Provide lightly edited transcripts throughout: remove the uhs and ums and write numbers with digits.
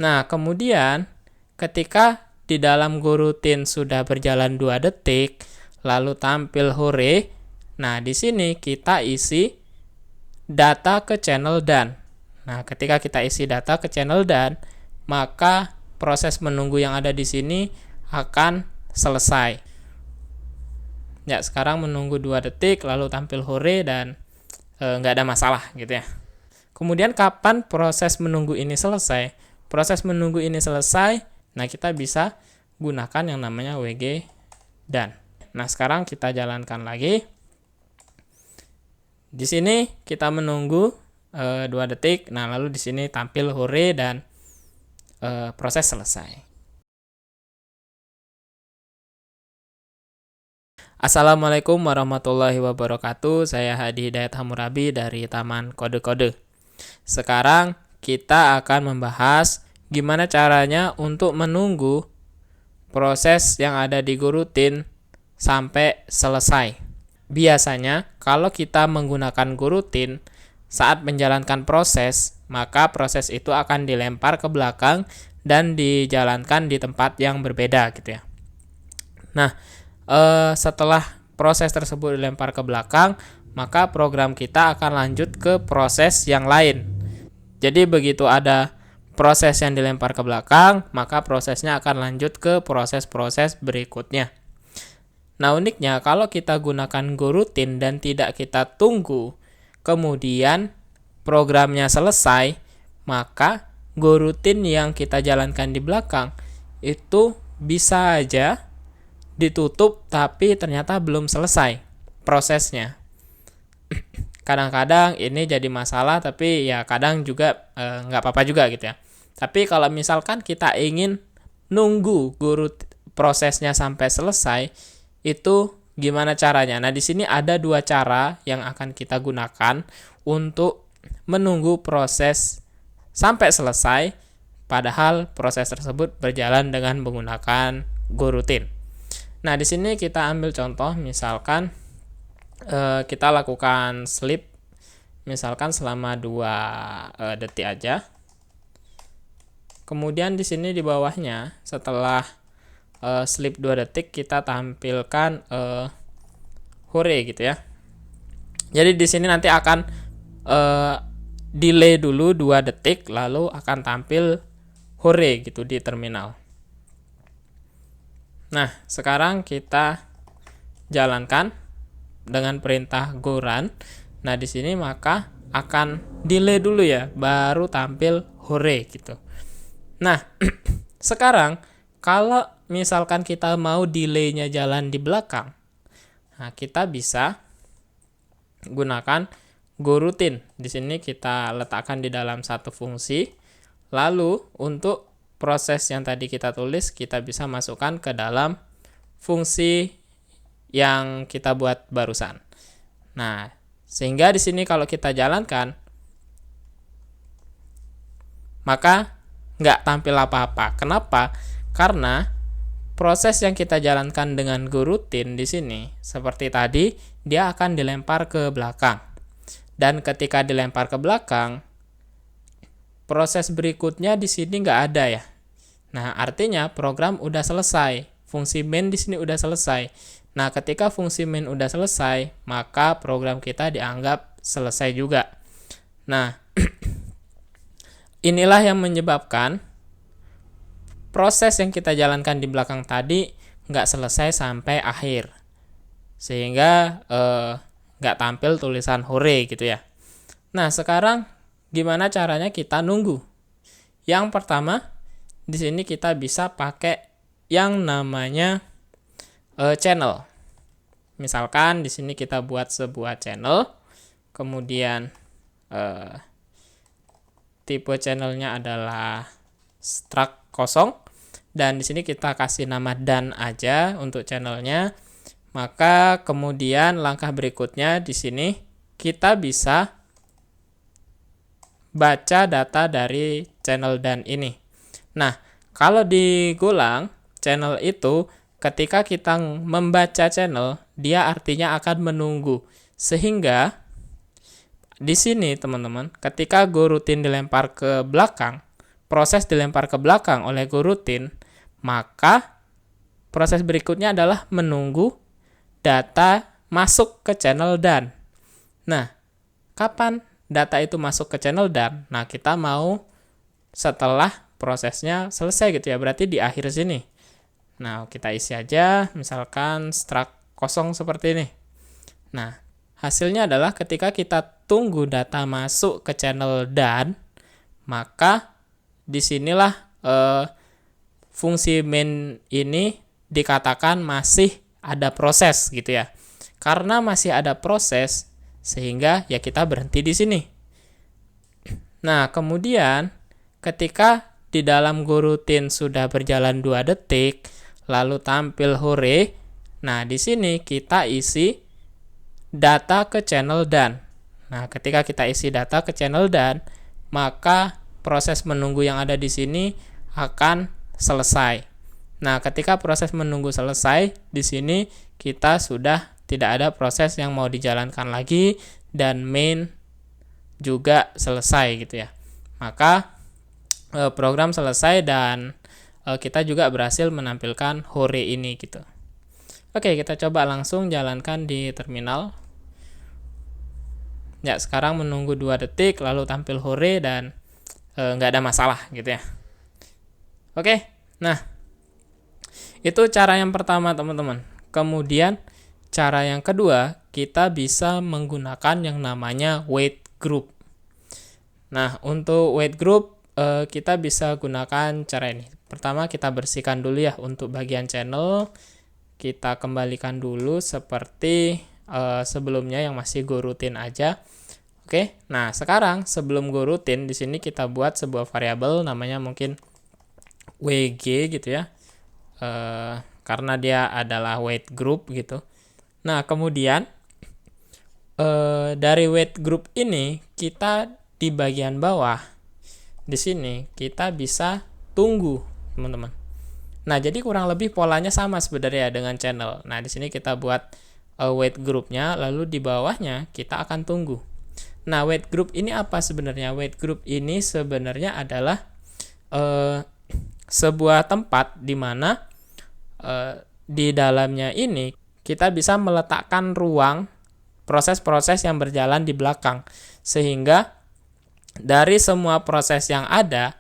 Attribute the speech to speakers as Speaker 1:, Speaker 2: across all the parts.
Speaker 1: Nah, kemudian ketika di dalam gurutin sudah berjalan 2 detik, lalu tampil hore, nah di sini kita isi data ke channel done. Nah, ketika kita isi data ke channel done, maka proses menunggu yang ada di sini akan selesai. Ya, sekarang menunggu 2 detik lalu tampil hore dan nggak ada masalah gitu ya. Kemudian kapan proses menunggu ini selesai? Proses menunggu ini selesai, nah kita bisa gunakan yang namanya WG done. Nah, sekarang kita jalankan lagi. Di sini kita menunggu 2 detik. Nah, lalu di sini tampil hore dan proses selesai. Assalamualaikum warahmatullahi wabarakatuh. Saya Hadi Hidayat Hammurabi dari Taman Kode-Kode. Sekarang kita akan membahas gimana caranya untuk menunggu proses yang ada di gurutin sampai selesai. Biasanya kalau kita menggunakan gurutin saat menjalankan proses, maka proses itu akan dilempar ke belakang dan dijalankan di tempat yang berbeda gitu ya. Nah, setelah proses tersebut dilempar ke belakang, maka program kita akan lanjut ke proses yang lain. Jadi begitu ada proses yang dilempar ke belakang, maka prosesnya akan lanjut ke proses-proses berikutnya. Nah, uniknya kalau kita gunakan gurutin dan tidak kita tunggu kemudian programnya selesai, maka gurutin yang kita jalankan di belakang itu bisa aja ditutup tapi ternyata belum selesai prosesnya. Kadang-kadang ini jadi masalah, tapi ya kadang juga nggak apa-apa juga gitu ya. Tapi kalau misalkan kita ingin nunggu prosesnya sampai selesai, itu gimana caranya? Nah, di sini ada 2 cara yang akan kita gunakan untuk menunggu proses sampai selesai, padahal proses tersebut berjalan dengan menggunakan gurutin. Nah, di sini kita ambil contoh, misalkan kita lakukan sleep, misalkan selama 2 detik aja. Kemudian di sini di bawahnya setelah sleep 2 detik kita tampilkan hore gitu ya. Jadi di sini nanti akan delay dulu 2 detik lalu akan tampil hore gitu di terminal. Nah, sekarang kita jalankan dengan perintah go run. Nah, di sini maka akan delay dulu ya, baru tampil hore gitu. Nah, sekarang kalau misalkan kita mau delaynya jalan di belakang, nah kita bisa gunakan gurutin. Di sini kita letakkan di dalam satu fungsi. Lalu untuk proses yang tadi kita tulis, kita bisa masukkan ke dalam fungsi yang kita buat barusan. Nah, sehingga di sini kalau kita jalankan, maka nggak tampil apa-apa. Kenapa? Karena proses yang kita jalankan dengan gurutin di sini, seperti tadi, dia akan dilempar ke belakang. Dan ketika dilempar ke belakang, proses berikutnya di sini nggak ada ya. Nah, artinya program udah selesai. Fungsi main di sini udah selesai. Nah, ketika fungsi main udah selesai, maka program kita dianggap selesai juga. Nah, inilah yang menyebabkan proses yang kita jalankan di belakang tadi nggak selesai sampai akhir, sehingga nggak tampil tulisan hore gitu ya. Nah, sekarang gimana caranya kita nunggu? Yang pertama, di sini kita bisa pakai yang namanya channel. Misalkan di sini kita buat sebuah channel, kemudian tipe channelnya adalah struct kosong, dan di sini kita kasih nama done aja untuk channelnya. Maka kemudian langkah berikutnya di sini kita bisa baca data dari channel done ini. Nah, kalau di Golang channel itu ketika kita membaca channel, dia artinya akan menunggu. Sehingga di sini teman-teman, ketika go rutin dilempar ke belakang, proses dilempar ke belakang oleh coroutine, maka proses berikutnya adalah menunggu data masuk ke channel done. Nah, kapan data itu masuk ke channel done? Nah, kita mau setelah prosesnya selesai gitu ya, berarti di akhir sini. Nah, kita isi aja, misalkan struct kosong seperti ini. Nah, hasilnya adalah ketika kita tunggu data masuk ke channel done, maka disinilah fungsi main ini dikatakan masih ada proses gitu ya. Karena masih ada proses, sehingga ya kita berhenti di sini. Nah, kemudian ketika di dalam coroutine sudah berjalan 2 detik, lalu tampil hore, nah di sini kita isi data ke channel done. Nah, ketika kita isi data ke channel done, maka proses menunggu yang ada di sini akan selesai. Nah, ketika proses menunggu selesai, di sini kita sudah tidak ada proses yang mau dijalankan lagi dan main juga selesai gitu ya. Maka program selesai dan kita juga berhasil menampilkan hore ini gitu. Oke, kita coba langsung jalankan di terminal. Ya, sekarang menunggu 2 detik lalu tampil hore dan nggak ada masalah gitu ya. Oke, nah itu cara yang pertama teman-teman. Kemudian cara yang kedua, kita bisa menggunakan yang namanya wait group. Nah, untuk wait group kita bisa gunakan cara ini. Pertama, kita bersihkan dulu ya untuk bagian channel. Kita kembalikan dulu seperti sebelumnya yang masih coroutine aja. Oke, nah sekarang sebelum coroutine di sini kita buat sebuah variabel namanya mungkin wg gitu ya. Karena dia adalah wait group gitu. Nah, kemudian dari wait group ini kita di bagian bawah di sini kita bisa tunggu, teman-teman. Nah, jadi kurang lebih polanya sama sebenarnya dengan channel. Nah, di sini kita buat wait groupnya, lalu di bawahnya kita akan tunggu. Nah, wait group ini apa sebenarnya? Wait group ini sebenarnya adalah sebuah tempat di mana di dalamnya ini kita bisa meletakkan ruang proses-proses yang berjalan di belakang, sehingga dari semua proses yang ada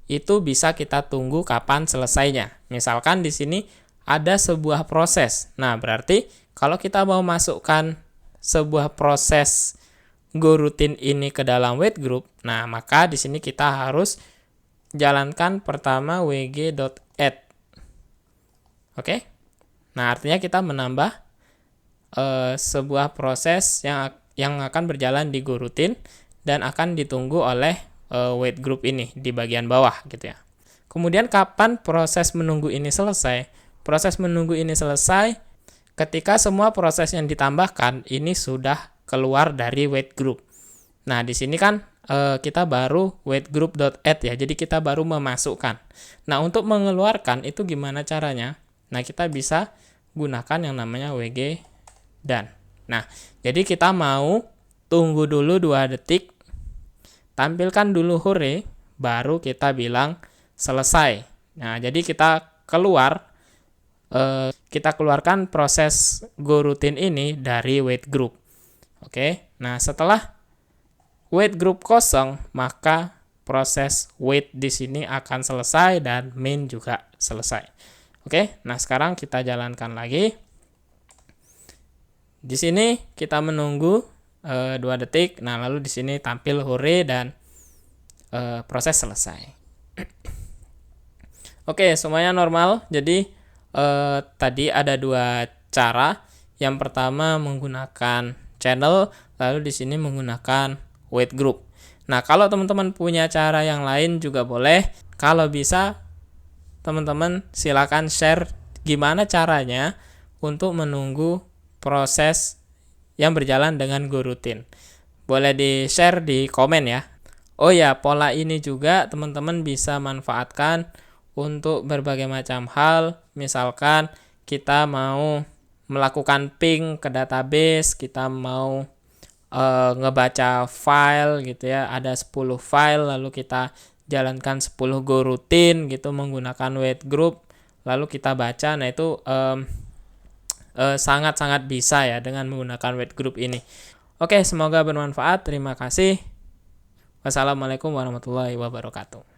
Speaker 1: itu bisa kita tunggu kapan selesainya. Misalkan di sini ada sebuah proses. Nah, berarti kalau kita mau masukkan sebuah proses coroutine ini ke dalam wait group, nah maka di sini kita harus jalankan pertama wg.add. Oke? Nah, artinya kita menambah sebuah proses yang akan berjalan di coroutine dan akan ditunggu oleh wait group ini di bagian bawah gitu ya. Kemudian kapan proses menunggu ini selesai? Proses menunggu ini selesai ketika semua proses yang ditambahkan ini sudah keluar dari wait group. Nah, di sini kan kita baru wait group.add ya. Jadi kita baru memasukkan. Nah, untuk mengeluarkan itu gimana caranya? Nah, kita bisa gunakan yang namanya wg done. Nah, jadi kita mau tunggu dulu 2 detik, tampilkan dulu hore, baru kita bilang selesai. Nah, jadi kita keluarkan proses coroutine ini dari wait group. Oke, nah setelah wait group kosong, maka proses wait di sini akan selesai dan main juga selesai. Oke, nah sekarang kita jalankan lagi. Di sini kita menunggu 2 detik. Nah, lalu di sini tampil hore dan proses selesai. Oke, semuanya normal. Jadi tadi ada 2 cara. Yang pertama menggunakan channel, lalu di sini menggunakan wait group. Nah, kalau teman-teman punya cara yang lain juga boleh. Kalau bisa teman-teman silakan share gimana caranya untuk menunggu proses yang berjalan dengan coroutine. Boleh di-share di komen ya. Oh ya, pola ini juga teman-teman bisa manfaatkan untuk berbagai macam hal. Misalkan kita mau melakukan ping ke database, kita mau ngebaca file gitu ya, ada 10 file lalu kita jalankan 10 go rutin gitu menggunakan weight group, lalu kita baca. Nah itu sangat-sangat bisa ya dengan menggunakan weight group ini. Oke, semoga bermanfaat. Terima kasih. Wassalamualaikum warahmatullahi wabarakatuh.